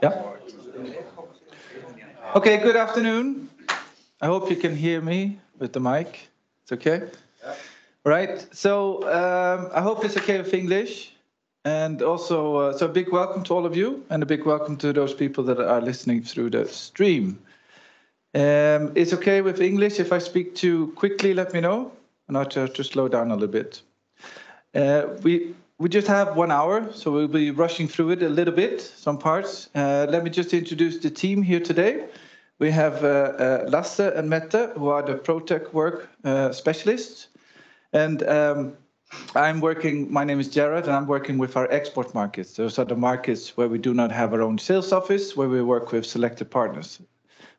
Yeah. Okay, good afternoon. I hope you can hear me with the mic. It's okay? Yeah. Right. So I hope it's okay with English. And also, so a big welcome to all of you, and a big welcome to those people that are listening through the stream. It's okay with English. If I speak too quickly, let me know, and I'll try to slow down a little bit. We just have 1 hour, so we'll be rushing through it a little bit, some parts. Let me just introduce the team here today. We have Lasse and Mette, who are the ProTech work specialists. And my name is Jared, and I'm working with our export markets. Those are the markets where we do not have our own sales office, where we work with selected partners,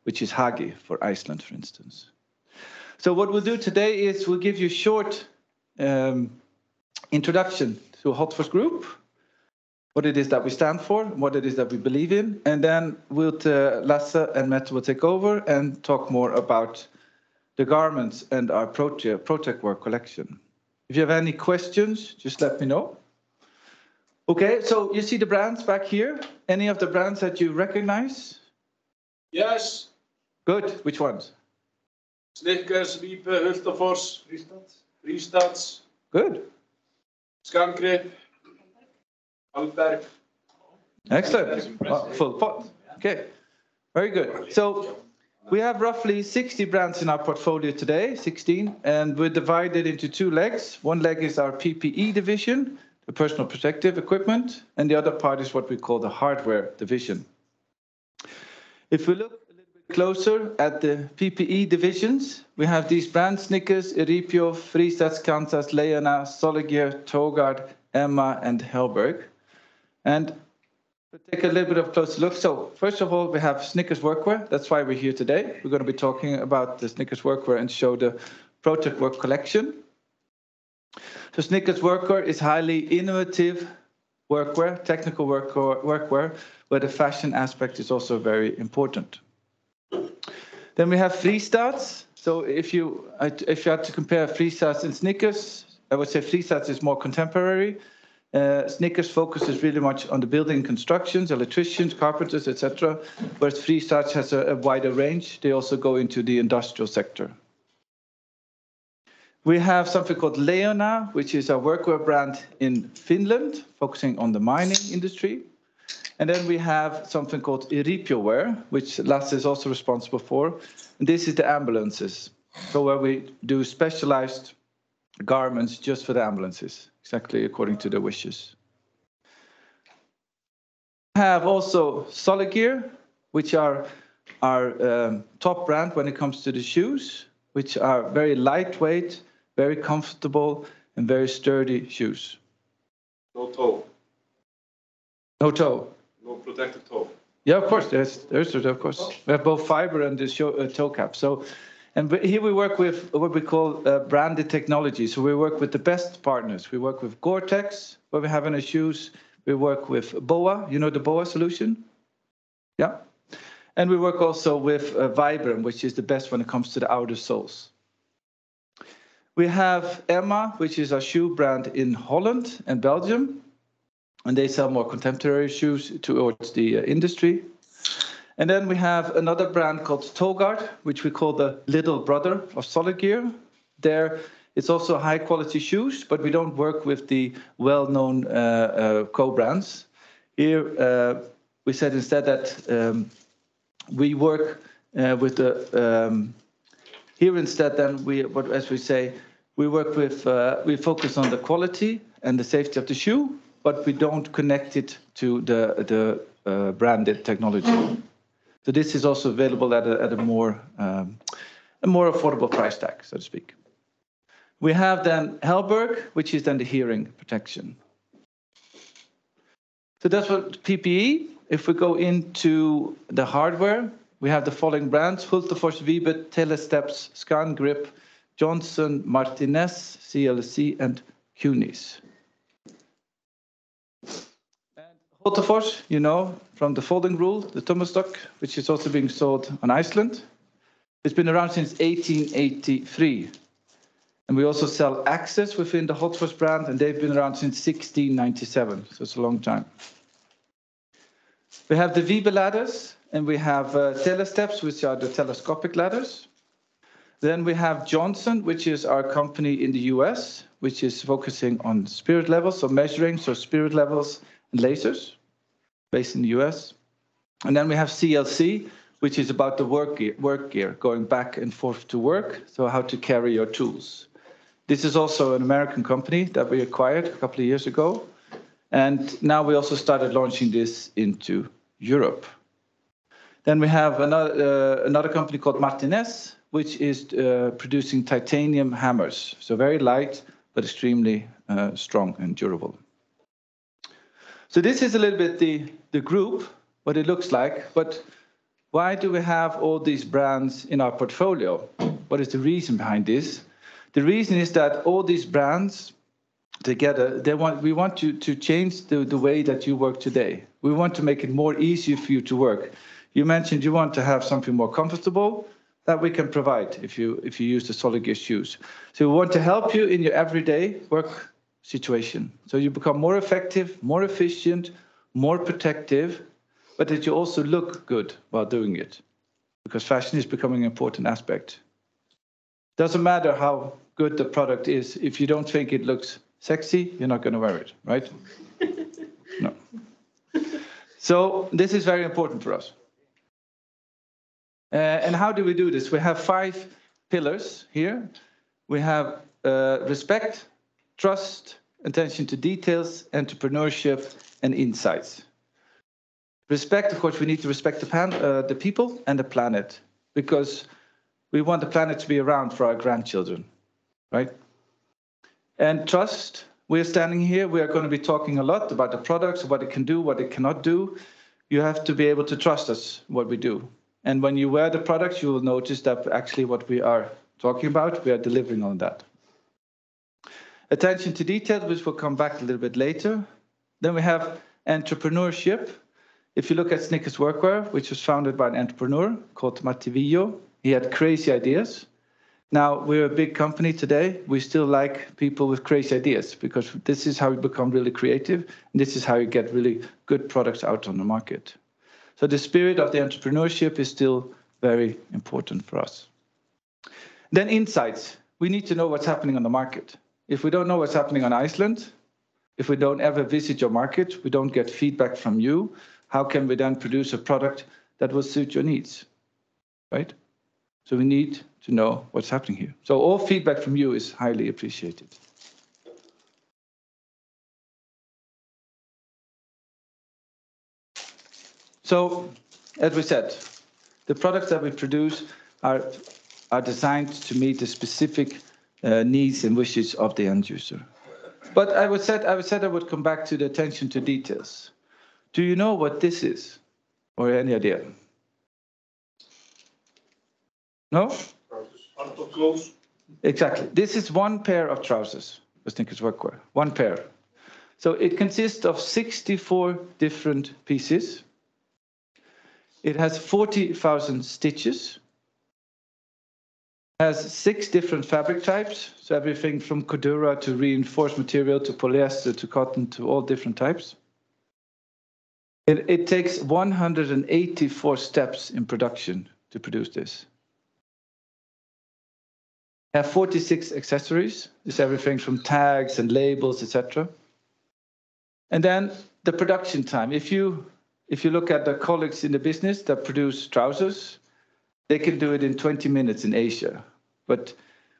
which is Hagi for Iceland, for instance. So what we'll do today is we'll give you a short introduction to Hotfors Group, what it is that we stand for, what it is that we believe in, and then Lasse and Mette will take over and talk more about the garments and our ProTech work collection. If you have any questions, just let me know. Okay, so you see the brands back here. Any of the brands that you recognize? Yes. Good. Which ones? Snickers, Vipe, Hultafors, Fristads. Good. Skangrip, Alberg. Excellent. Full pot. Okay. Very good. So we have roughly 60 brands in our portfolio today, 16, and we're divided into two legs. One leg is our PPE division, the personal protective equipment, and the other part is what we call the hardware division. If we look a little bit closer at the PPE divisions, we have these brands: Snickers, Eripio, Fristads, Kansas, Leona, Soligear, Togard, Emma, and Hellberg. And we'll take a little bit of a closer look. So first of all, we have Snickers workwear. That's why we're here today. We're going to be talking about the Snickers workwear and show the ProTech work collection. So Snickers workwear is highly innovative workwear, technical workwear, where the fashion aspect is also very important. Then we have Fristads. So if you had to compare Fristads and Snickers, I would say Fristads is more contemporary. Snickers focuses really much on the building constructions, electricians, carpenters, etc. Whereas Fristads has a wider range. They also go into the industrial sector. We have something called Leona, which is a workwear brand in Finland, focusing on the mining industry. And then we have something called Eripio wear, which Lasse is also responsible for. And this is the ambulances, so where we do specialized garments just for the ambulances, exactly according to the wishes. We have also Soligear, which are our top brand when it comes to the shoes, which are very lightweight, very comfortable, and very sturdy shoes. No toe. No toe. No protective toe. Yeah, of course. There's of course. We have both fiber and the toe cap. So, and here we work with what we call branded technology. So we work with the best partners. We work with Gore-Tex, where we have in the shoes. We work with BOA. You know the BOA solution? Yeah. And we work also with Vibram, which is the best when it comes to the outer soles. We have Emma, which is a shoe brand in Holland and Belgium. And they sell more contemporary shoes towards the industry. And then we have another brand called Togard, which we call the little brother of Soligear. There, it's also high-quality shoes, but we don't work with the well-known co-brands. Here, we said instead that we work with the... here instead, then, as we say, we work with... we focus on the quality and the safety of the shoe, but we don't connect it to the branded technology. So this is also available at a more affordable price tag, so to speak. We have then Hellberg, which is then the hearing protection. So that's what PPE. If we go into the hardware, we have the following brands: Hultafors, Vibe, Telesteps, Skangrip, Johnson, Martinez, CLC, and Cunis. Hultafors, you know, from the folding rule, the Tummelstock, which is also being sold on Iceland. It's been around since 1883. And we also sell Access within the Hotfors brand, and they've been around since 1697, so it's a long time. We have the Weber ladders, and we have telesteps, which are the telescopic ladders. Then we have Johnson, which is our company in the US, which is focusing on spirit levels, so measuring, so spirit levels and lasers, based in the US. And then we have CLC, which is about the work gear, going back and forth to work, so how to carry your tools. This is also an American company that we acquired a couple of years ago. And now we also started launching this into Europe. Then we have another company called Martinez, which is producing titanium hammers. So very light, but extremely strong and durable. So this is a little bit the group, what it looks like. But why do we have all these brands in our portfolio? What is the reason behind this? The reason is that all these brands together, we want to change the way that you work today. We want to make it more easy for you to work. You mentioned you want to have something more comfortable that we can provide if you use the solid gear shoes. So we want to help you in your everyday work situation. So you become more effective, more efficient, more protective, but that you also look good while doing it, because fashion is becoming an important aspect. Doesn't matter how good the product is. If you don't think it looks sexy, you're not going to wear it, right? No. So this is very important for us. And how do we do this? We have 5 pillars here. We have respect, trust, attention to details, entrepreneurship, and insights. Respect, of course, we need to respect the people and the planet, because we want the planet to be around for our grandchildren, right? And trust, we're standing here, we are going to be talking a lot about the products, what it can do, what it cannot do. You have to be able to trust us, what we do. And when you wear the products, you will notice that actually what we are talking about, we are delivering on that. Attention to detail, which will come back a little bit later. Then we have entrepreneurship. If you look at Snickers Workwear, which was founded by an entrepreneur called Mattivillo, he had crazy ideas. Now, we're a big company today. We still like people with crazy ideas, because this is how you become really creative, and this is how you get really good products out on the market. So the spirit of the entrepreneurship is still very important for us. Then insights. We need to know what's happening on the market. If we don't know what's happening on Iceland, if we don't ever visit your market, we don't get feedback from you, how can we then produce a product that will suit your needs, right? So we need to know what's happening here. So all feedback from you is highly appreciated. So, as we said, the products that we produce are designed to meet the specific needs and wishes of the end user. But I would come back to the attention to details. Do you know what this is? Or any idea? No? Clothes. Exactly. This is one pair of trousers for Snickers Workwear. One pair. So it consists of 64 different pieces. It has 40,000 stitches. It has 6 different fabric types. So everything from Cordura to reinforced material to polyester to cotton to all different types. It takes 184 steps in production to produce this. I have 46 accessories. It's everything from tags and labels, etc. And then the production time. If you look at the colleagues in the business that produce trousers, they can do it in 20 minutes in Asia. But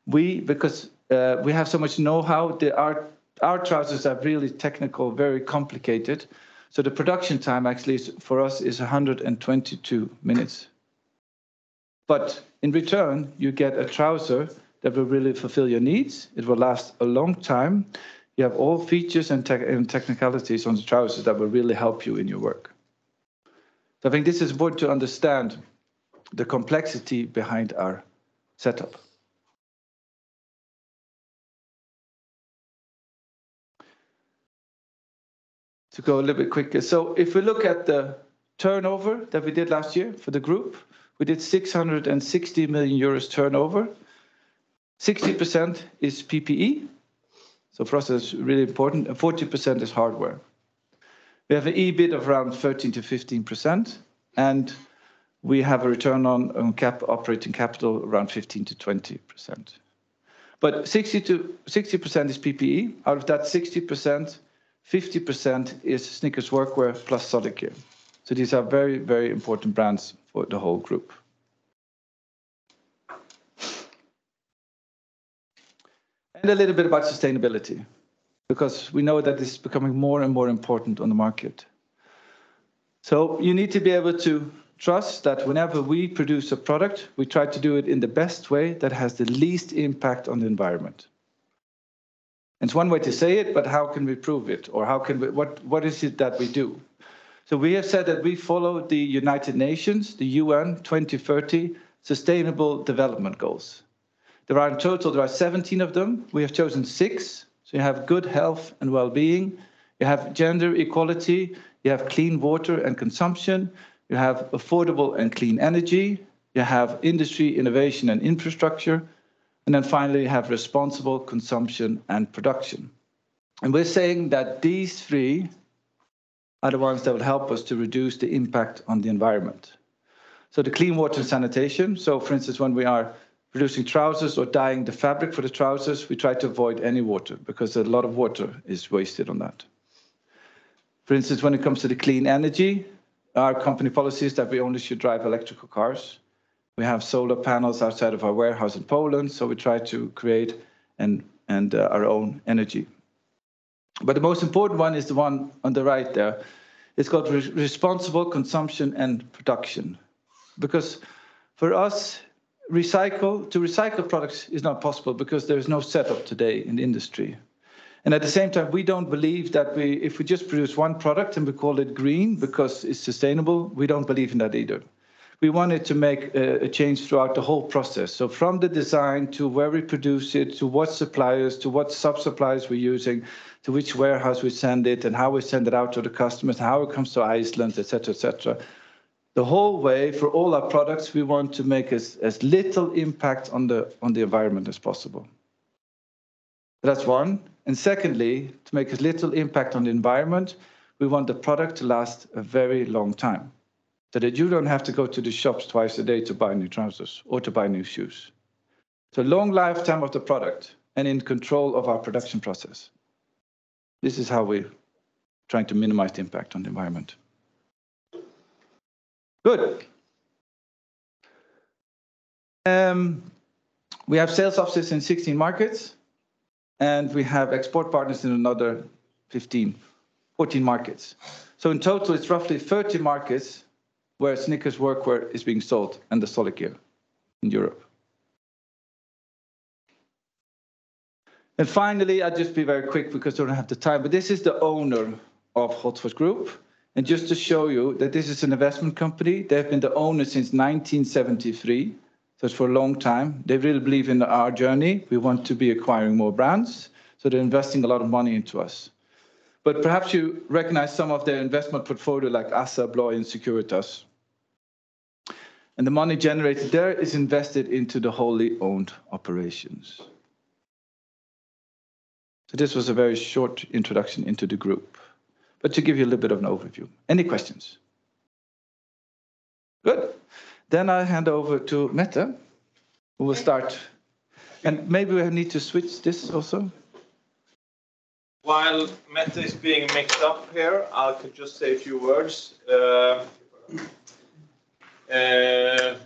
because we have so much know-how, our trousers are really technical, very complicated. So the production time actually for us is 122 minutes. But in return, you get a trouser that will really fulfill your needs. It will last a long time. You have all features and technicalities on the trousers that will really help you in your work. So I think this is important to understand the complexity behind our setup. To go a little bit quicker. So if we look at the turnover that we did last year for the group, we did 660 million euros turnover. 60% is PPE. So for us, it's really important. And 40% is hardware. We have an EBIT of around 13 to 15%, and we have a return on operating capital around 15 to 20%. But 60% is PPE. Out of that 60%, 50% is Snickers workwear plus solid gear. So these are very, very important brands for the whole group. And a little bit about sustainability, because we know that this is becoming more and more important on the market. So you need to be able to trust that whenever we produce a product, we try to do it in the best way that has the least impact on the environment. It's one way to say it, but how can we prove it? Or how can we, what is it that we do? So we have said that we follow the United Nations, the UN 2030 Sustainable Development Goals. There are in total, there are 17 of them. We have chosen 6. So you have good health and well-being. You have gender equality. You have clean water and consumption. You have affordable and clean energy. You have industry, innovation, and infrastructure. And then finally, you have responsible consumption and production. And we're saying that these 3 are the ones that will help us to reduce the impact on the environment. So the clean water and sanitation. So for instance, when we are producing trousers or dyeing the fabric for the trousers, we try to avoid any water because a lot of water is wasted on that. For instance, when it comes to the clean energy, our company policy is that we only should drive electrical cars. We have solar panels outside of our warehouse in Poland, so we try to create our own energy. But the most important one is the one on the right there. It's called responsible consumption and production. Because for us, to recycle products is not possible because there is no setup today in the industry. And at the same time, we don't believe that if we just produce one product and we call it green because it's sustainable, we don't believe in that either. We wanted to make a change throughout the whole process. So from the design to where we produce it, to what suppliers, to what sub-suppliers we're using, to which warehouse we send it, and how we send it out to the customers, how it comes to Iceland, et cetera, et cetera. The whole way, for all our products, we want to make as little impact on the environment as possible. That's one. And secondly, to make as little impact on the environment, we want the product to last a very long time. So that you don't have to go to the shops twice a day to buy new trousers or to buy new shoes. So long lifetime of the product and in control of our production process. This is how we're trying to minimize the impact on the environment. Good. We have sales offices in 16 markets. And we have export partners in another 14 markets. So in total, it's roughly 30 markets where Snickers workwear is being sold and the solid gear in Europe. And finally, I'll just be very quick because I don't have the time, but this is the owner of Hotfoot Group. And just to show you that this is an investment company, they've been the owner since 1973. So it's for a long time. They really believe in our journey. We want to be acquiring more brands. So they're investing a lot of money into us. But perhaps you recognize some of their investment portfolio like Assa, Abloy, and Securitas. And the money generated there is invested into the wholly owned operations. So this was a very short introduction into the group, but to give you a little bit of an overview. Any questions? Good. Then I hand over to Mette, who will start. And maybe we need to switch this also. While Mette is being mixed up here, I could just say a few words.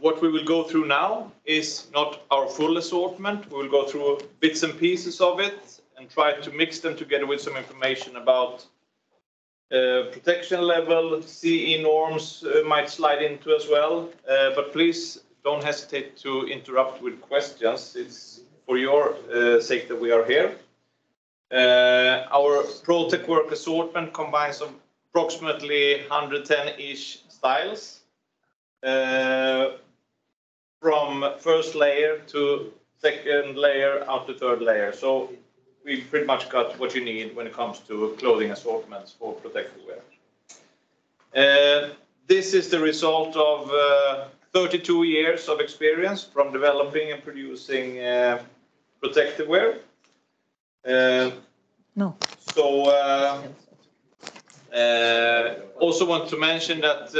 What we will go through now is not our full assortment. We will go through bits and pieces of it and try to mix them together with some information about protection level, CE norms might slide into as well. But please don't hesitate to interrupt with questions. It's for your sake that we are here. Our ProTech Work assortment combines of approximately 110-ish styles. From first layer to second layer out to third layer. So we pretty much got what you need when it comes to clothing assortments for protective wear. This is the result of 32 years of experience from developing and producing protective wear. So Also want to mention that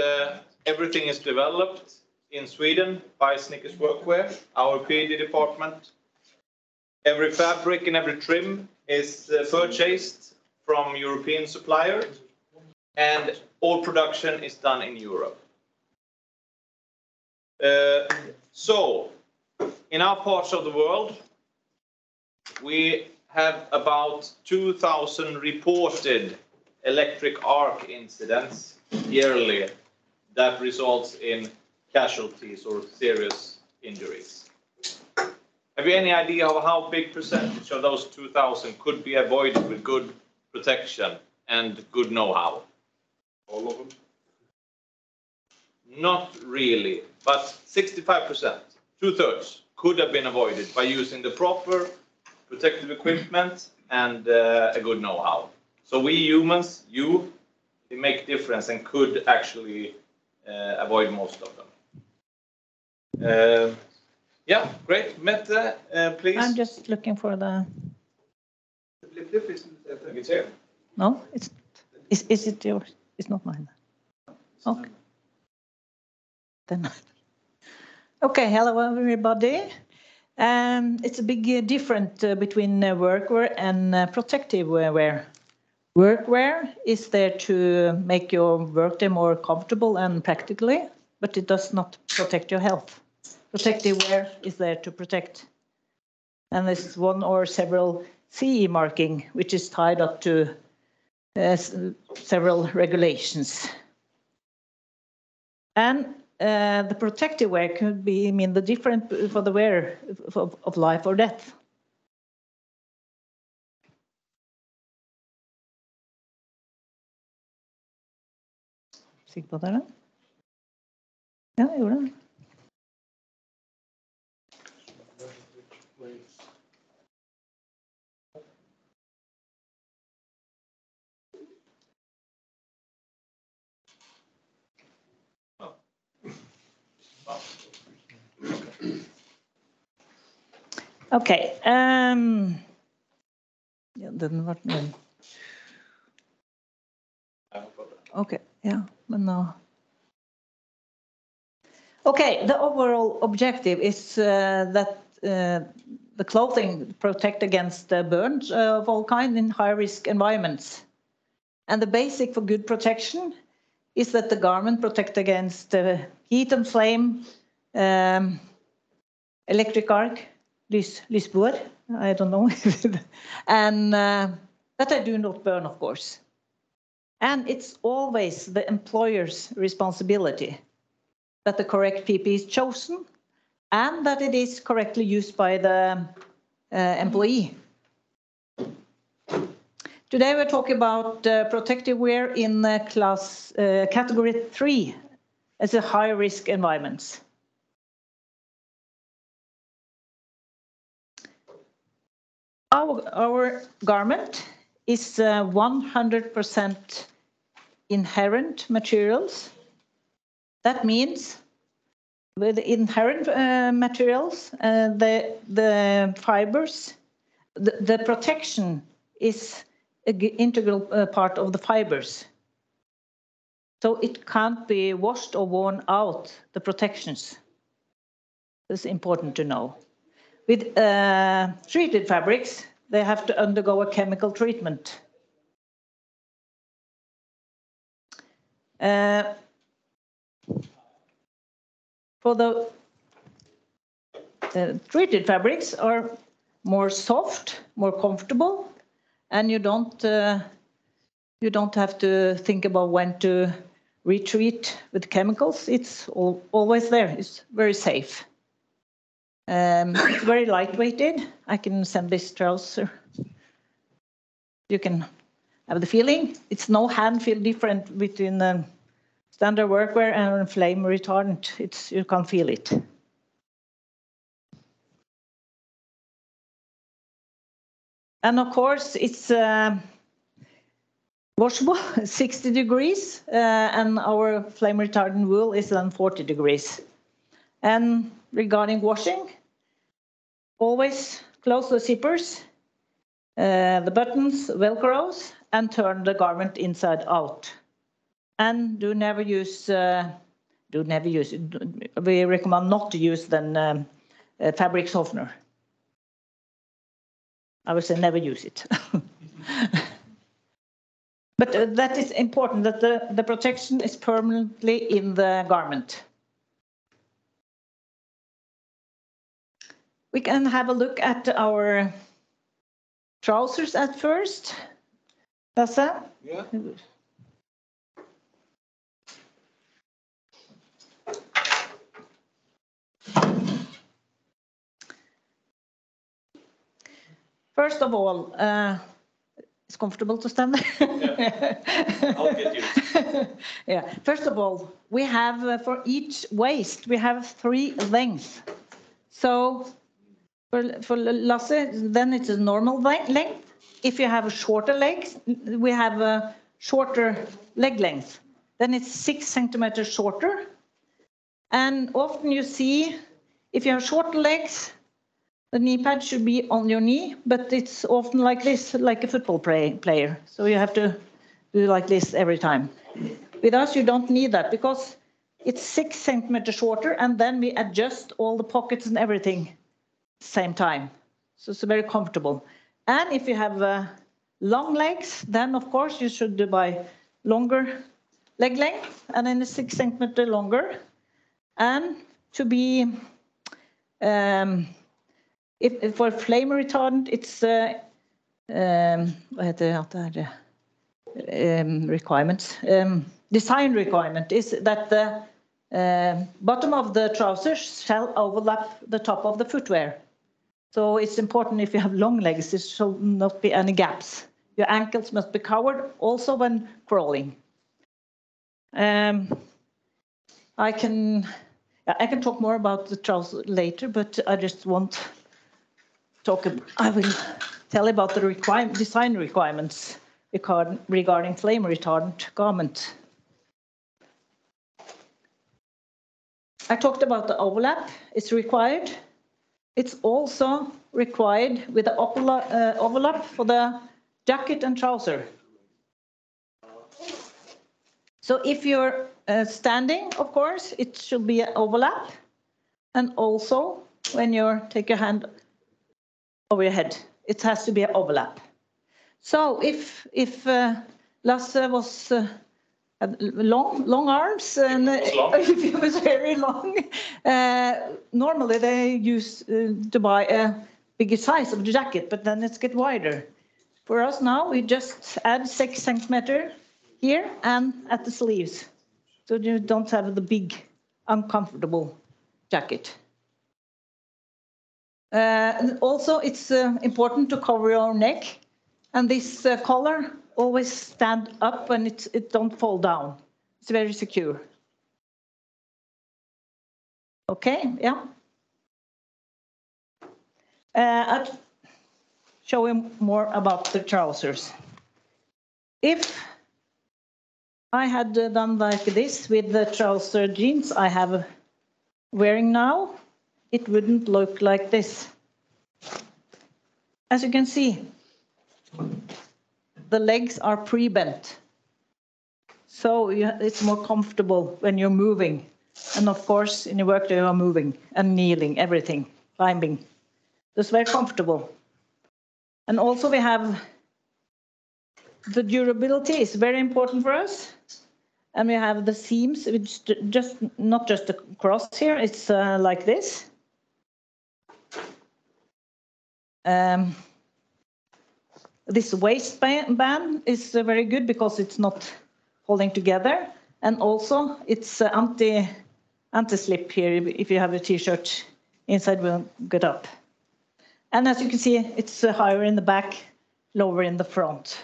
everything is developed in Sweden by Snickers Workwear, our P&D department. Every fabric and every trim is purchased from European supplier, and all production is done in Europe. So, in our parts of the world, we have about 2,000 reported electric arc incidents yearly that results in casualties or serious injuries. Have you any idea of how big percentage of those 2,000 could be avoided with good protection and good know-how? All of them? Not really, but 65%, 2/3, could have been avoided by using the proper protective equipment and a good know-how. So we humans, we make difference and could actually avoid most of them. Yeah, great. Mette, please. I'm just looking for the. It's here. No, it's. Is it yours? It's not mine. Okay. Then. Okay. Hello, everybody. It's a big difference between workwear and protective wear. Workwear is there to make your workday more comfortable and practically, but it does not protect your health. Protective wear is there to protect. And there's one or several CE marking, which is tied up to several regulations. And the protective wear could be the different for the wear of life or death. Sikker på det, da? Ja, jeg gjorde det. Okay. Ja, den var den. Okay. Yeah, but no. Okay, the overall objective is that the clothing protect against burns of all kinds in high-risk environments. And the basic for good protection is that the garment protect against heat and flame, electric arc, lysbor, I don't know, and that they do not burn, of course. And it's always the employer's responsibility that the correct PPE is chosen and that it is correctly used by the employee. Today we're talking about protective wear in category 3 as a high-risk environments. Our garment is 100% inherent materials. That means with inherent materials, the fibers, the protection is an integral part of the fibers. So it can't be washed or worn out, the protections. This is important to know. With treated fabrics, they have to undergo a chemical treatment. For the treated fabrics are more soft, more comfortable, and you don't have to think about when to retreat with chemicals. It's always there. It's very safe. It's very lightweighted. I can send this trouser. You can have the feeling. It's no hand feel different between standard workwear and flame retardant. You can feel it. And of course, it's washable, 60 degrees, and our flame retardant wool is then 40 degrees. And regarding washing, always close the zippers. the buttons, velcros, and turn the garment inside out. And do never use, we recommend not to use then fabric softener. I would say never use it. But that is important, that the protection is permanently in the garment. We can have a look at our trousers at first. Lasse? Yeah. First of all, it's comfortable to stand there. Yeah. I'll get you. Yeah. First of all, we have for each waist we have 3 lengths. So for Lasse, then it's a normal length. If you have a shorter legs, we have a shorter leg length. Then it's 6 centimeters shorter. And often you see, if you have shorter legs, the knee pad should be on your knee, but it's often like this, like a football player. So you have to do like this every time. With us, you don't need that because it's 6 centimeters shorter, and then we adjust all the pockets and everything at the same time. So it's very comfortable. And if you have long legs, then of course you should buy longer leg length, and then 6 centimeters longer. And to be if for flame retardant, it's requirements. Design requirement is that the bottom of the trousers shall overlap the top of the footwear. So it's important if you have long legs, there shall not be any gaps. Your ankles must be covered also when crawling. I can talk more about the trousers later, but I just want I will tell about the design requirements regarding flame retardant garment. I talked about the overlap. It's required. It's also required with the overlap for the jacket and trouser. So if you're standing, of course, it should be an overlap. And also, when you take your hand over your head, it has to be an overlap. So if Lasse was had long arms and if he was very long, normally they use to buy a bigger size of the jacket, but then it's get wider. For us now, we just add 6 centimeters here and at the sleeves, so you don't have the big, uncomfortable jacket. And also, it's important to cover your neck, and this collar always stand up and it don't fall down. It's very secure. Okay, yeah. I'll show you more about the trousers. If I had done like this with the trouser jeans I have wearing now, it wouldn't look like this. As you can see, the legs are pre-bent. So it's more comfortable when you're moving. And of course, in your work, you are moving and kneeling, everything, climbing. It's very comfortable. And also we have the durability is very important for us. And we have the seams, which not just across here, it's like this. This waistband is very good because it's not holding together, and also it's anti-slip here. If you have a t-shirt inside, will get up. And as you can see, it's higher in the back, lower in the front.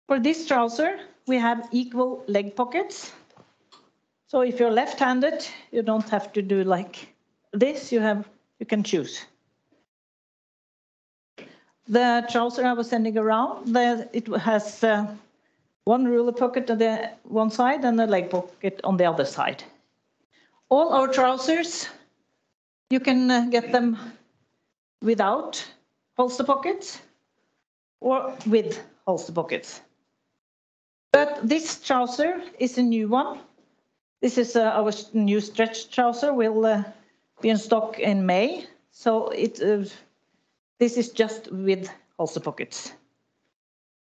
For this trouser, we have equal leg pockets. So if you're left-handed, you don't have to do like this. You can choose. The trouser I was sending around, it has one ruler pocket on the one side and a leg pocket on the other side. All our trousers, you can get them without holster pockets or with holster pockets. But this trouser is a new one. This is our new stretch trouser, will be in stock in May. So this is just with holster pockets.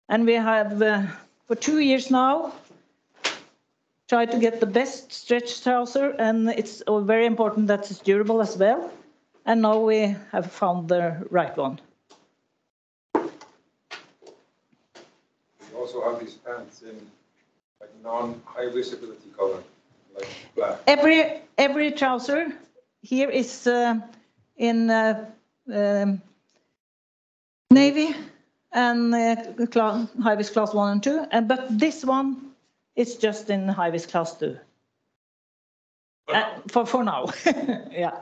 And we have, for 2 years now, tried to get the best stretch trouser, and it's very important that it's durable as well. And now we have found the right one. We also have these pants in like non-high visibility color, like black. Every trouser here is in navy and high-vis class 1 and 2, but this one is just in high-vis class 2. For now, yeah.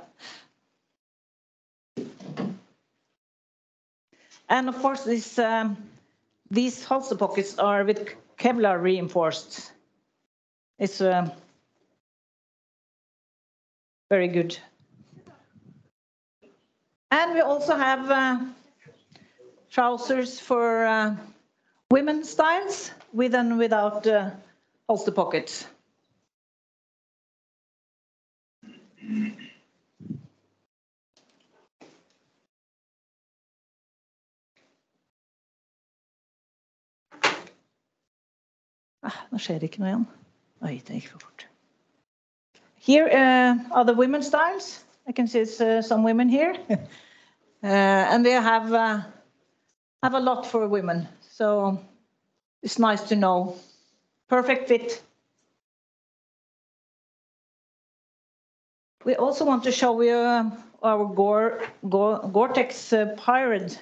And of course, these holster pockets are with Kevlar reinforced. It's very good. And we also have trousers for women's styles, with and without holster pockets. Nå skjer det ikke noe igjen. Oi, det gikk for fort. Here are the women's styles. I can see some women here. And we have a lot for women. So it's nice to know. Perfect fit. We also want to show you our Gore-Tex Pirate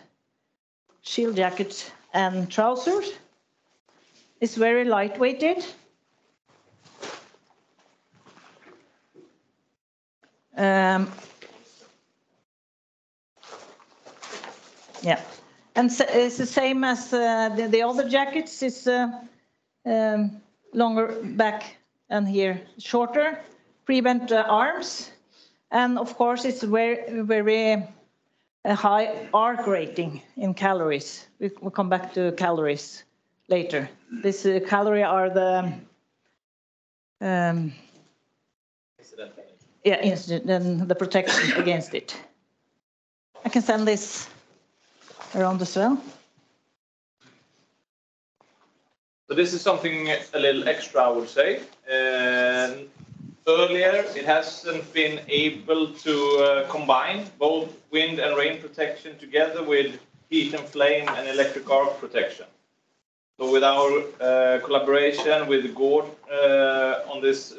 shield jacket and trousers. It's very lightweighted. Yeah, and it's the same as the other jackets. It's longer back and here shorter, prevent arms, and of course it's very high arc rating in calories. We'll come back to calories later. This calorie are the incident and the protection against it. I can send this around as well. So this is something a little extra, I would say. Earlier, it hasn't been able to combine both wind and rain protection together with heat and flame and electric arc protection. So with our collaboration with Gore on this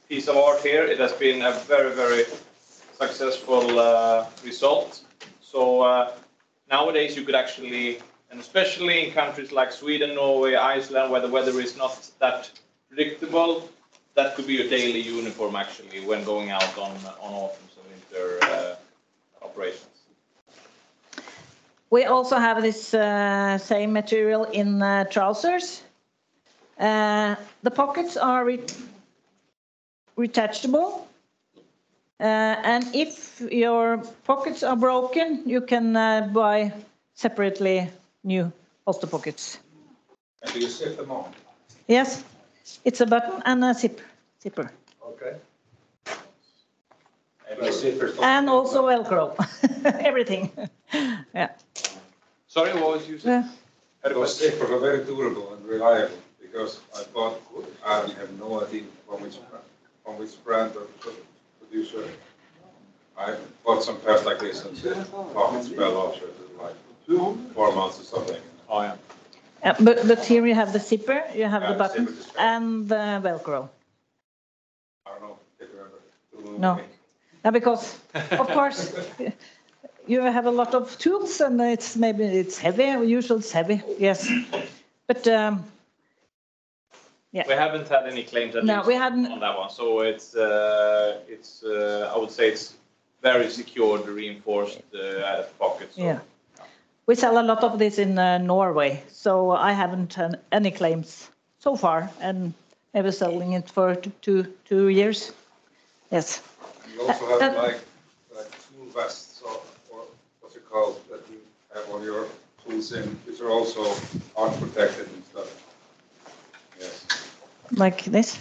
piece of art here, it has been a very, very successful result. So nowadays you could actually, and especially in countries like Sweden, Norway, Iceland, where the weather is not that predictable, that could be your daily uniform actually when going out on autumn and winter operations. We also have this same material in trousers. The pockets are retachable. And if your pockets are broken, you can buy separately new holster pockets. And do you zip them on? Yes, it's a button and a zipper. Okay. And also Velcro, everything. Yeah. Sorry, what was you saying? Those zippers are very durable and reliable because I bought, I have no idea from which brand or producer. I bought some pairs like this and the pockets fell off like 4 months or something. Oh yeah. But here you have the zipper, you have the button and the Velcro. I don't know if you remember. No. No, because of course you have a lot of tools and it's heavy. Usually it's heavy, yes. But yeah. We haven't had any claims at least on that one. So it's I would say it's very secured, reinforced pockets. So. Yeah. We sell a lot of this in Norway, so I haven't had any claims so far, and maybe selling it for two years. Yes. You also have like tool vests or what's it called that you have all your tools in, which are also unprotected and stuff. Yes. Like this?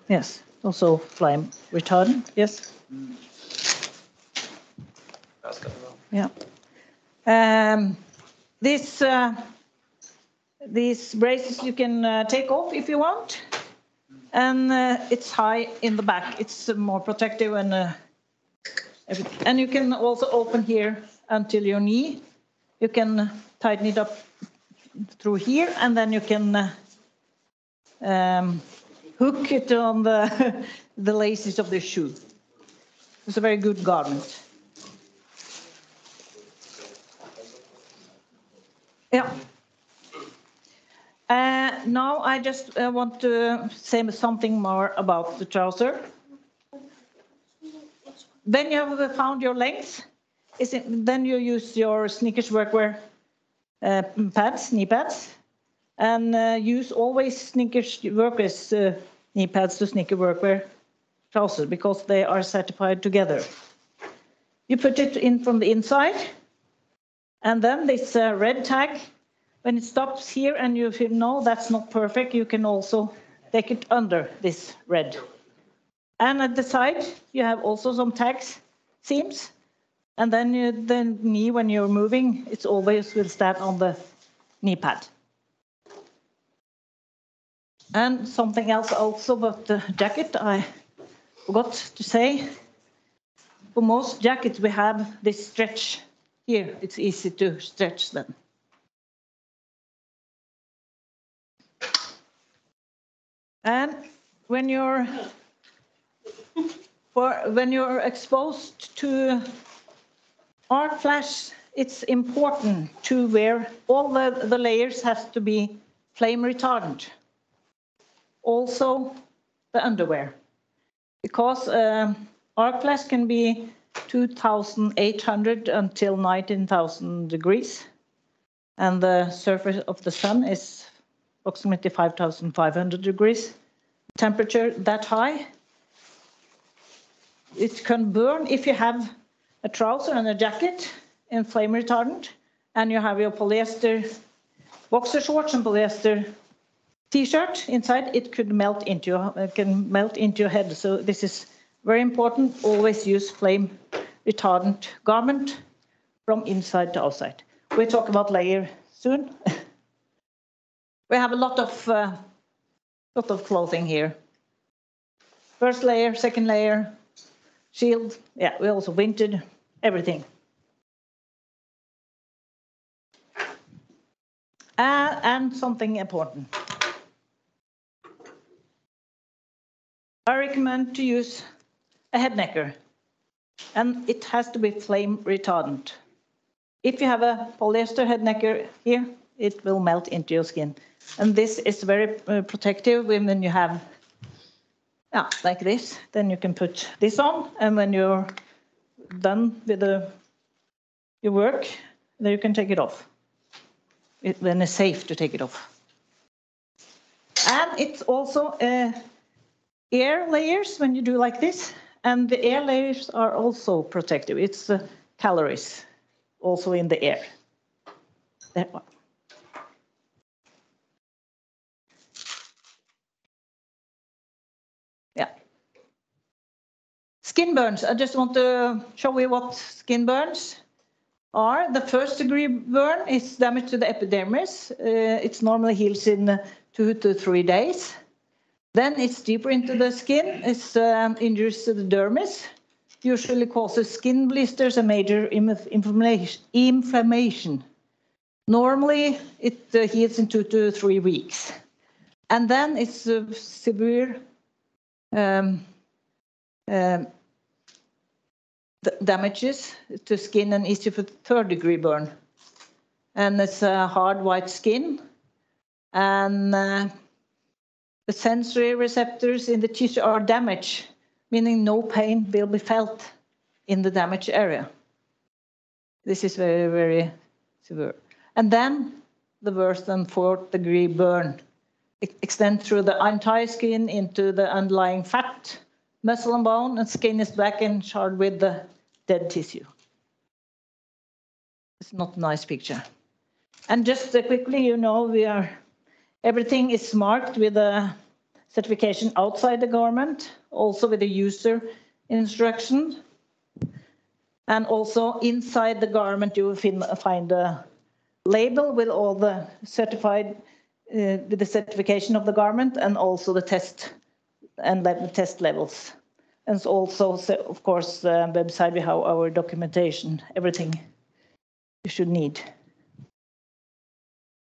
Yes. Also flame retardant, yes. Yeah. These braces you can take off if you want, and it's high in the back. It's more protective and everything. And you can also open here until your knee. You can tighten it up through here, and then you can hook it on the laces of the shoe. It's a very good garment. Yeah. Now I just want to say something more about the trouser. When you have found your length, then you use your Snickers workwear pads, knee pads, and use always Snickers workwear knee pads to Snickers workwear trousers because they are certified together. You put it in from the inside, and then this red tag, when it stops here and you know that's not perfect, you can also take it under this red. And at the side, you have also some tags, seams, and then the knee, when you're moving, it's always will stand on the knee pad. And something else also about the jacket, I forgot to say. For most jackets, we have this stretch here. It's easy to stretch them. And when you're exposed to arc flash, it's important to wear all the layers has to be flame retardant. Also the underwear, because arc flash can be 2,800 until 19,000 degrees, and the surface of the sun is approximately 5,500 degrees. Temperature that high, it can burn if you have a trouser and a jacket in flame retardant, and you have your polyester boxer shorts and polyester t-shirt inside. It could melt into your head. So this is very important. Always use flame retardant garment from inside to outside. We'll talk about layer soon. We have a lot of clothing here. First layer, second layer, shield. Yeah, we also wintered everything. And something important. I recommend to use a head necker, and it has to be flame retardant. If you have a polyester head necker here, it will melt into your skin. And this is very protective when you have, like this. Then you can put this on, and when you're done with your work, then you can take it off. Then it's safe to take it off. And it's also air layers when you do like this, and the air layers are also protective. It's calories also in the air. That one. Yeah. Skin burns. I just want to show you what skin burns are. The first degree burn is damage to the epidermis. It normally heals in 2 to 3 days. Then it's deeper into the skin. It's injuries to the dermis. Usually causes skin blisters and major inflammation. Normally it heals in 2 to 3 weeks. And then it's severe damages to skin and easy for third degree burn. And it's hard white skin, and the sensory receptors in the tissue are damaged, meaning no pain will be felt in the damaged area. This is very, very severe. And then the worst and fourth degree burn extends through the entire skin into the underlying fat, muscle and bone, and skin is black and charred with the dead tissue. It's not a nice picture. And just quickly, everything is marked with a certification outside the garment, also with the user instruction. And also inside the garment, you will find a label with all the certified, with the certification of the garment, and also the test and test levels. And also, of course, the website, we have our documentation, everything you should need.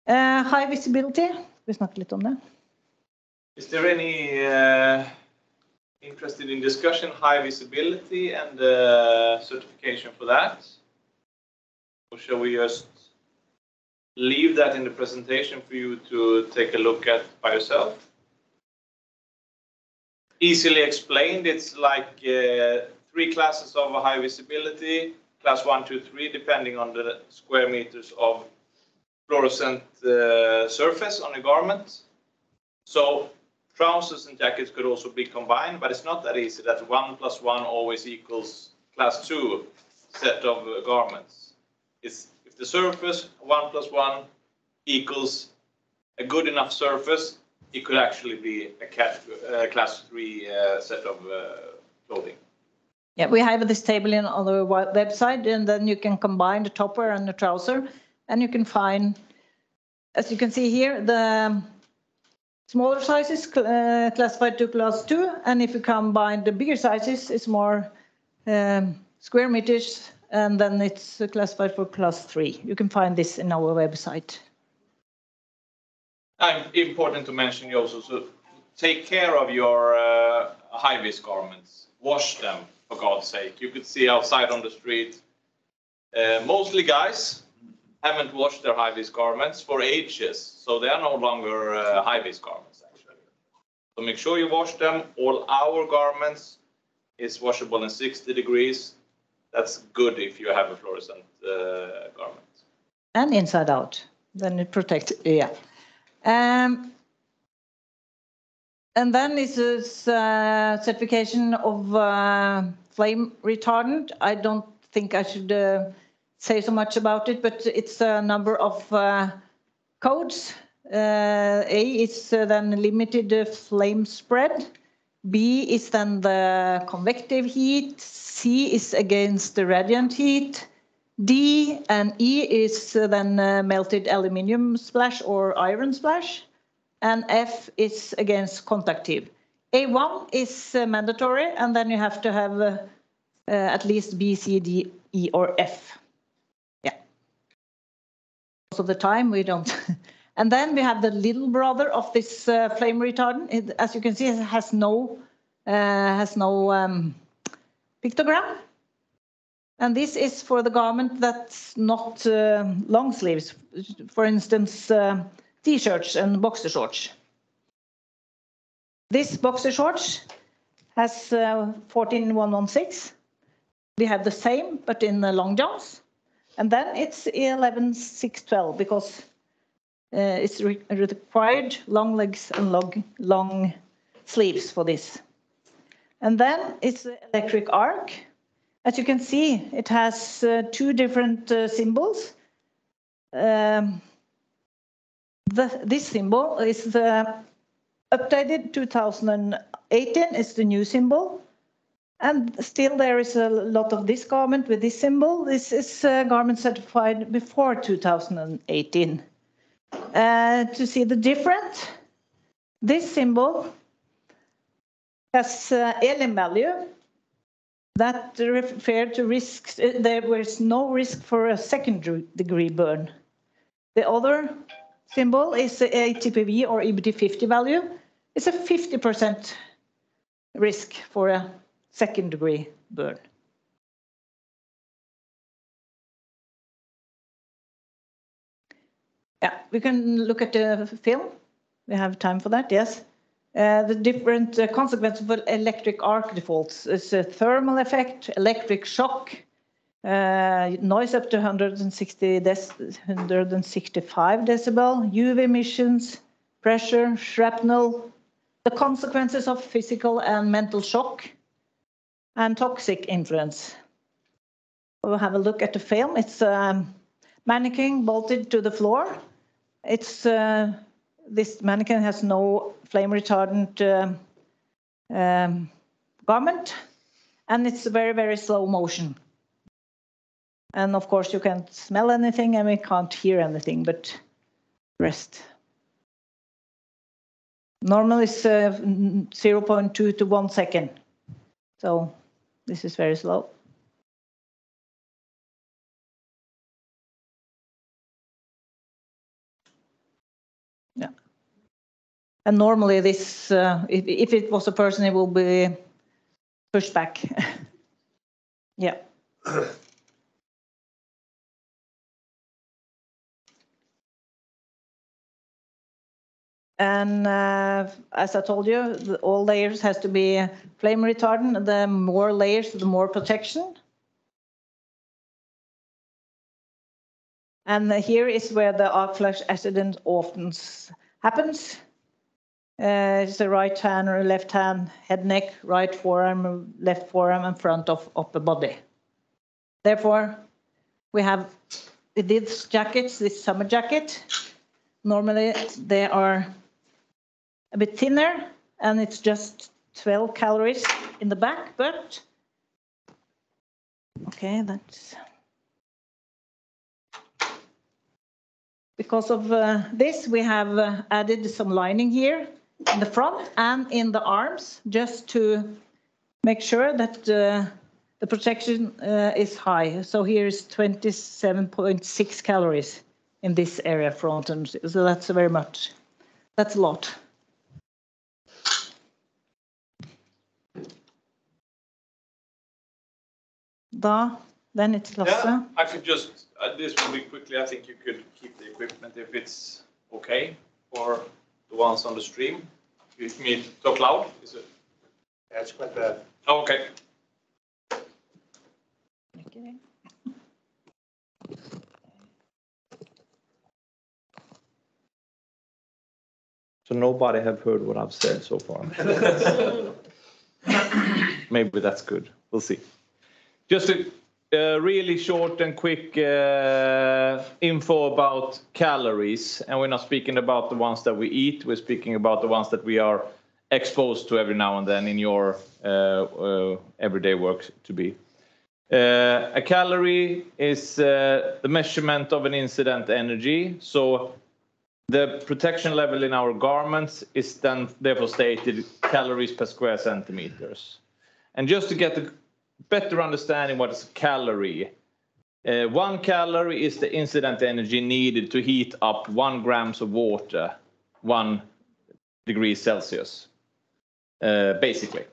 High visibility, vi snakker litt om det. Is there any interested in discussion, high visibility and certification for that? Or shall we just leave that in the presentation for you to take a look at by yourself? Easily explained, it's like 3 classes of high visibility, class 1, 2, 3, depending on the square meters of fluorescent surface on a garment. So trousers and jackets could also be combined, but it's not that easy that 1 + 1 always equals class 2 set of garments. If the surface 1 + 1 equals a good enough surface, it could actually be a class 3 set of clothing. Yeah, we have this table on our website, and then you can combine the topper and the trouser, and you can find, as you can see here, the smaller sizes classified to class 2, and if you combine the bigger sizes, it's more square meters, and then it's classified for class 3. You can find this in our website. Important to mention you also, so take care of your high-vis garments. Wash them, for God's sake. You could see outside on the street, mostly guys haven't washed their high-vis garments for ages, so they are no longer high-vis garments, actually. So make sure you wash them. All our garments is washable in 60 degrees. That's good if you have a fluorescent garment. And inside out, then it protects, yeah. And then this is certification of flame retardant. I don't think I should say so much about it, but it's a number of codes. A is then limited flame spread. B is then the convective heat. C is against the radiant heat. D and E is then melted aluminium splash or iron splash. And F is against conductive. A1 is mandatory, and then you have to have at least B, C, D, E, or F. Yeah. Most of the time we don't. And then we have the little brother of this flame retardant. It, as you can see, it has no pictogram. And this is for the garment that's not long sleeves, for instance, T-shirts and boxer shorts. This boxer shorts has 14116. We have the same, but in the long johns. And then it's 11612 because it's required long legs and long sleeves for this. And then it's the electric arc. As you can see, it has 2 different symbols. This symbol is the updated 2018 is the new symbol. And still there is a lot of this garment with this symbol. This is garment certified before 2018. To see the difference, this symbol has Elim value. That referred to risks. There was no risk for a second-degree burn. The other symbol is a TPV or EBT50 value. It's a 50% risk for a second-degree burn. Yeah, we can look at the film. We have time for that, yes. The different consequences of electric arc defaults is a thermal effect, electric shock, noise up to 165 decibel, UV emissions, pressure, shrapnel, the consequences of physical and mental shock, and toxic influence. We'll have a look at the film. It's mannequin bolted to the floor. It's this mannequin has no flame retardant garment, and it's very, very slow motion. And of course you can't smell anything and we can't hear anything but rest. Normally it's 0.2 to 1 second. So this is very slow. Yeah. And normally this, if it was a person, it will be pushed back. Yeah. And as I told you, all layers has to be flame retardant. The more layers, the more protection. And here is where the arc flash accident often happens. It's the right hand or left hand, head, neck, right forearm, left forearm, and front of the body. Therefore, we have these jackets, this summer jacket. Normally, they are a bit thinner, and it's just 12 calories in the back, but okay, that's because of this, we have added some lining here in the front and in the arms, just to make sure that the protection is high. So here is 27.6 calories in this area front, and so that's very much, that's a lot. Then it's Lasse. Yeah, I could just, this will be quickly, I think you could keep the equipment if it's okay for the ones on the stream. You mean talk loud? Is it? Yeah, it's quite bad. Oh, okay. Okay. So nobody have heard what I've said so far. Maybe that's good. We'll see. Just a really short and quick info about calories. And we're not speaking about the ones that we eat. We're speaking about the ones that we are exposed to every now and then in your everyday work to be. A calorie is the measurement of an incident energy. So the protection level in our garments is then therefore stated calories per square centimeters. And just to get a better understanding what is a calorie, 1 calorie is the incident energy needed to heat up 1 grams of water, 1 degree Celsius, basically.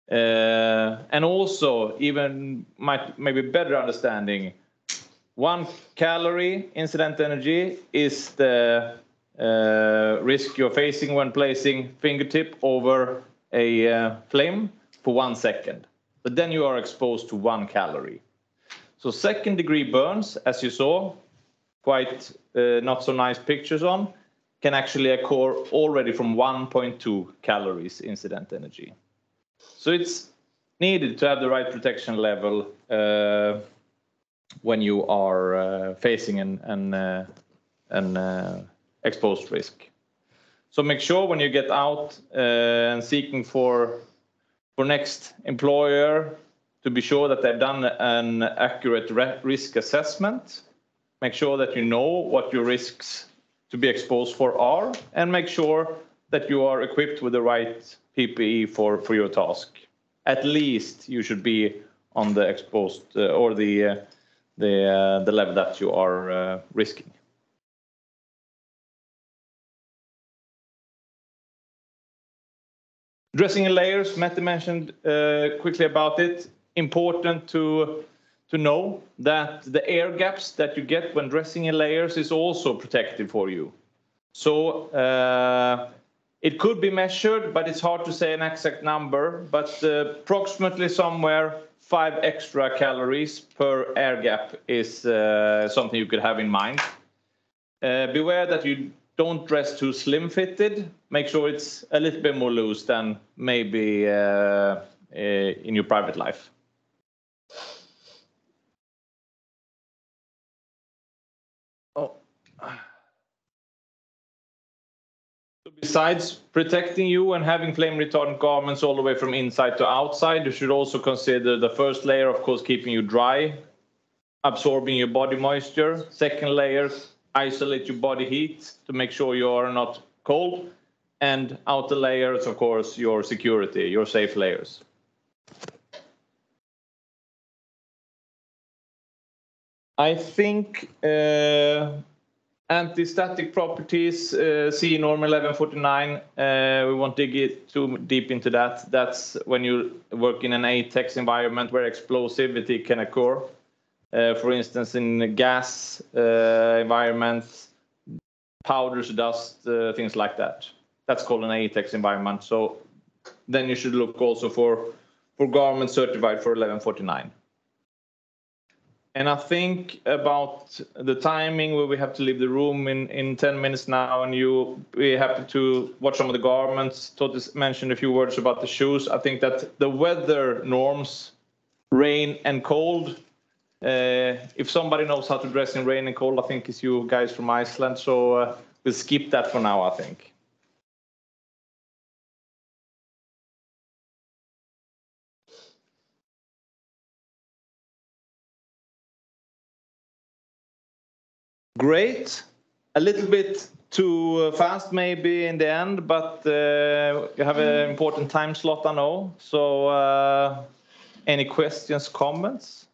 And also, even maybe better understanding, 1 calorie incident energy is the risk you're facing when placing fingertip over a flame for 1 second. But then you are exposed to 1 calorie. So 2nd degree burns, as you saw, quite not so nice pictures on, can actually occur already from 1.2 calories incident energy. So it's needed to have the right protection level when you are facing an exposed risk. So make sure when you get out and seeking for next employer to be sure that they've done an accurate risk assessment. Make sure that you know what your risks to be exposed for are, and make sure that you are equipped with the right PPE for your task. At least you should be on the exposed or the level that you are risking. Dressing in layers, Mette mentioned quickly about it. Important to know that the air gaps that you get when dressing in layers is also protected for you. So it could be measured, but it's hard to say an exact number, but approximately somewhere 5 extra calories per air gap is something you could have in mind. Beware that you don't dress too slim-fitted. Make sure it's a little bit more loose than maybe in your private life. besides protecting you and having flame retardant garments all the way from inside to outside, you should also consider the first layer, of course, keeping you dry, absorbing your body moisture. Second layer, isolate your body heat to make sure you are not cold. And outer layers, of course, your security, your safe layers. I think anti-static properties, see norm 1149, we won't dig it too deep into that. That's when you work in an ATEX environment where explosivity can occur. For instance, in gas environments, powders, dust, things like that. That's called an ATEX environment. So then you should look also for garments certified for 1149. And I think about the timing where we have to leave the room in 10 minutes now, and you'll be happy to watch some of the garments. Totis mentioned a few words about the shoes. I think that the weather norms, rain and cold, if somebody knows how to dress in rain and cold, I think it's you guys from Iceland. So we'll skip that for now, I think. Great. A little bit too fast maybe in the end, but you have an important time slot, I know. So any questions, comments?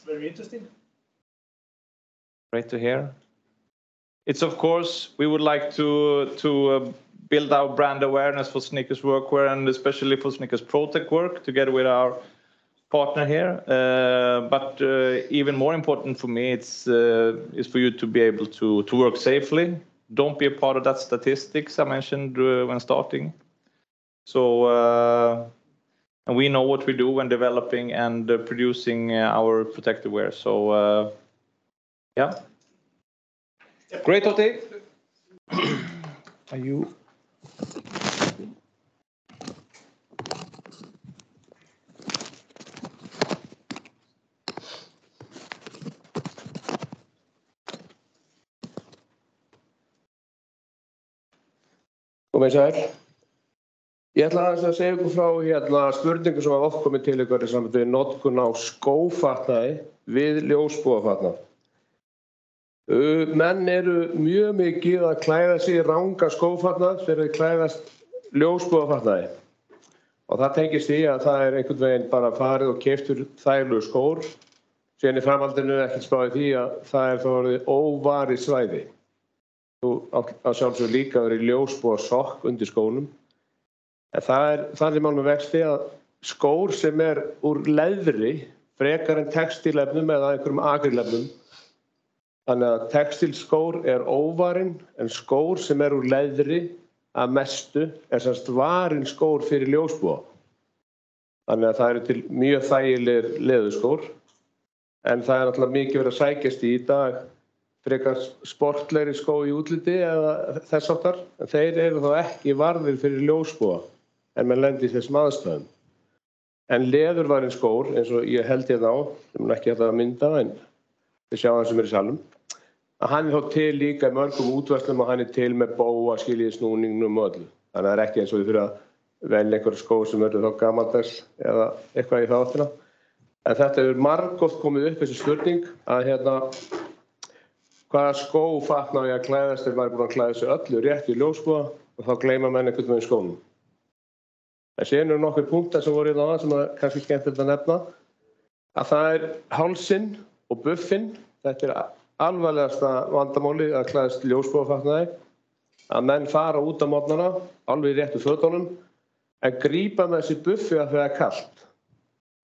Very interesting. Great to hear. It's, of course, we would like to build our brand awareness for Snickers workwear, and especially for Snickers Protect work together with our partner here, but even more important for me, is for you to be able to work safely. Don't be a part of that statistics I mentioned when starting. So, and we know what we do when developing and producing our protective wear. So, yeah. Great, Otti. Are you? Komið sæl. Ég ætla að segja ykkur frá spurningu sem var komið til ykkur í sambandi við notkun á skófatnaði við ljósbogafatnað. Menn eru mjög mikið að klæða sig í ranga skófatnað fyrir að klæðast ljósbogafatnaði. Og það tengist því að það einhvern veginn bara farið og keyptur þægilegur skór. Síðan í framhaldinu ekkert spáð því að það þá orðið óvarið svæði. Þú á sjálfsögðu líka verið ljósbogasokk undir skónum. En það þannig mál með vexti að skór sem úr leðri frekar en textílefnum eða einhverjum akrílefnum. Þannig að textílskór óvarinn en skór sem úr leðri að mestu semst varinn skór fyrir ljósboga. Þannig að það eru til mjög þægilegir leðurskór. En það náttúrulega mikið verið að sækjast í dag frekar sportlegri skó í útliti eða þess áttar, en þeir eru þá ekki varðir fyrir ljósboga en menn lendir í þessum aðstæðum. En leðurvarinn skór, eins og ég held hérna á, sem ekki hægt að mynda, en við sjáum það sem í salnum, að hann þá til líka í mörgum útverslum og hann til með bóa, skiljiði snúningnum og öllu. Þannig að það ekki eins og við fyrir að velja einhverja skó sem þá gamaldags eða eitthvað í þá áttina. En þetta hefur margoft komið upp þessi spurning að hvaða skófatnað á ég að klæðast þegar maður búinn að klæða sig öllu rétt í ljósboga og þá gleyma menn einhvern veginn skónum. En síðan eru nokkur punktar sem voru hérna á sem kannski skemmtilegt að nefna. Að það hálsinn og buffinn, þetta alvarlegasta vandamáli að klæðast ljósbogafatnaði. Að menn fara út á morgnana, alveg í réttu fötunum, en grípa með þessi buffi að það kalt.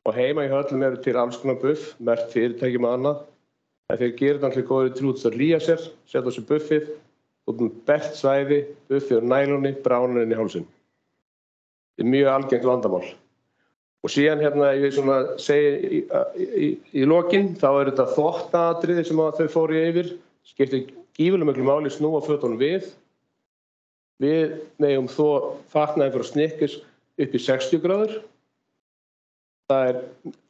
Og heima í höllum eru til alls konar buff, merkt fyrirtæki með annað. En þeir gerir náttúrulega góður til út að lýja sér, setja þessu buffið, út bert svæði, buffið og næloni, bránar inn í hálsinn. Þetta mjög algengt vandamál. Og síðan ég segi í lokin, þá þetta þvottaatriði sem þau fóru yfir, skiptir gífurlega miklu máli snúa fötunum við. Við megum þó fatnaði frá Snickers upp í 60 gráður. Það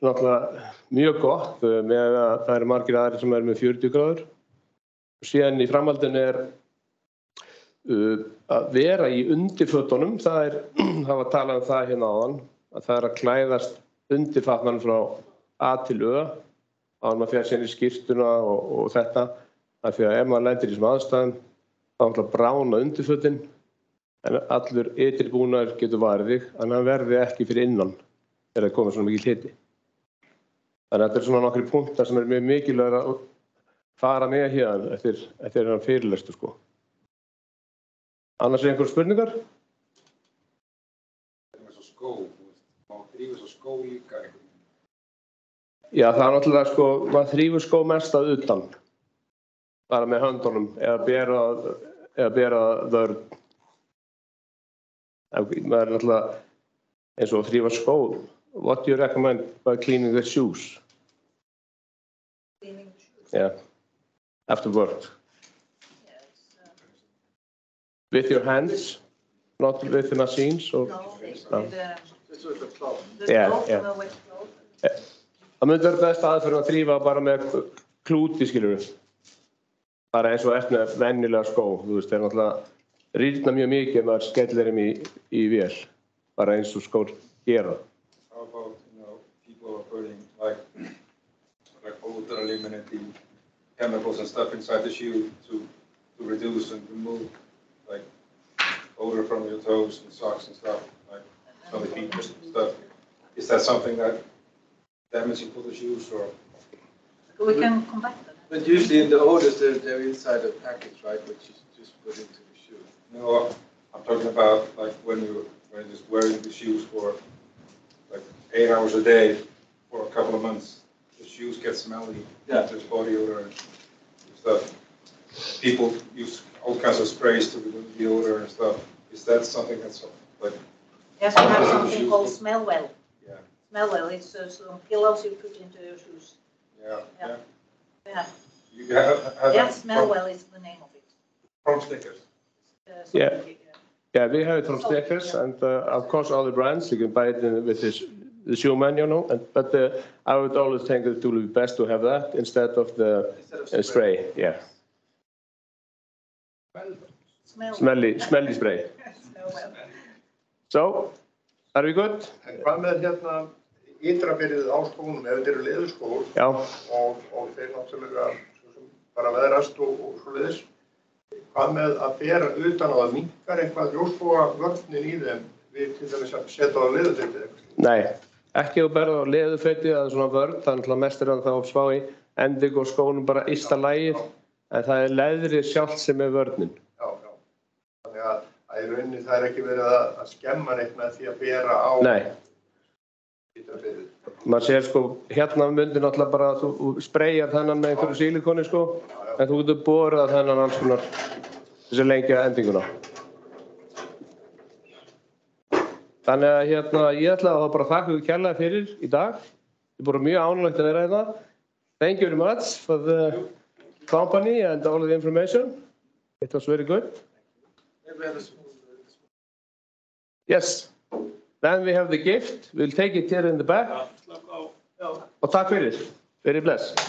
náttúrulega mjög gott með að það margir aðrir sem með 40 gráður. Og síðan í framhaldinu að vera í undirfötunum, það var talað það hérna áðan, að það að klæðast undirfatnaðinn frá A til Ö, að maður fer sér í skyrtuna og þetta, af því að ef maður lendir í þessum aðstæðum, þá ætla að brána undirfötin, en allur ytri búnaður getur varið þig, en hann verði ekki fyrir innan þegar það komið svona mikil hiti. Þannig að þetta svona nokkri punktar sem mjög mikilvægt að fara með hérna eftir hann fyrirlestur, sko. Annars einhver spurningar? Svo skó, má þrífa svo skó líka einhvern veginn? Já, það náttúrulega, sko, maður þrífur skó mest að utan, bara með höndunum, eða bera vörn. Maður náttúrulega, eins og þrífa skó, what do you recommend by cleaning the shoes? Cleaning the shoes? Yeah, after work. With your hands, not with the machines? Or... No, Just with the cloth. Yeah. Það myndi vera best aðferð að þrífa bara með klúti, skilur við. Bara eins og eftir með venjulega skó, þú veist, þeir náttúrulega rýrna mjög mikið ef maður skellir þeim í vél, bara eins og skór gera. How about, people are putting like odor eliminating chemicals and stuff inside the shoe to reduce and remove like odor from your toes and socks and stuff, like from the feet and stuff. Is that something that damaging for the shoes or? We can come back to that. But usually in the odors, they're inside the package, right? Which is just put into the shoe. No, I'm talking about like when you're just wearing the shoes for like 8 hours a day for a couple of months. The shoes get smelly. Yeah. There's body odor and stuff. People use all kinds of sprays to remove the odor and stuff. Is that something that's like? Yes, we have something called smell well. Yeah. Smell well, it's some pillows you put into your shoes. Yeah. Yeah. Yeah. You have Yeah, that smell well is the name of it. from Snickers. Yeah. Yeah, we have it from Snickers, and of course other brands. You can buy it with the shoe man, but I would always think it would be best to have that instead of the spray. Yeah. Smelly spray. So, are we good? En hvað með ytrabyrðið á skónum, ef þetta eru leðurskór og þeir náttúrulega bara veðrast og svoleiðis, hvað með að bera utan á það minnkar eitthvað ljósbogavörnin í þeim við til dæmis að setja á leðurfötið eitthvað? Nei, ekki að bera á leðurfötið eða svona vörn, þannig að mest hann þá spá í endingu og skónum bara ysta lagið, en það leðrið sjálft sem vörnin. Já. Þannig að í rauninni það ekki verið að skemma neitt með því að bera á ytrabyrðið. Maður sér sko, hérna myndir náttúrulega bara að þú spreyjar þennan með einhverju sílikoni sko, en þú getur borað þennan alls konar þessi lengja endinguna. Þannig að ég ætla að bara þakka ykkur kærlega fyrir í dag. Það er bara mjög ánægilegt að vera hérna. Thank you very much for the company and all of the information. It was very good. Yes. Then we have the gift. We'll take it here in the back. Og takk fyrir. Very blessed.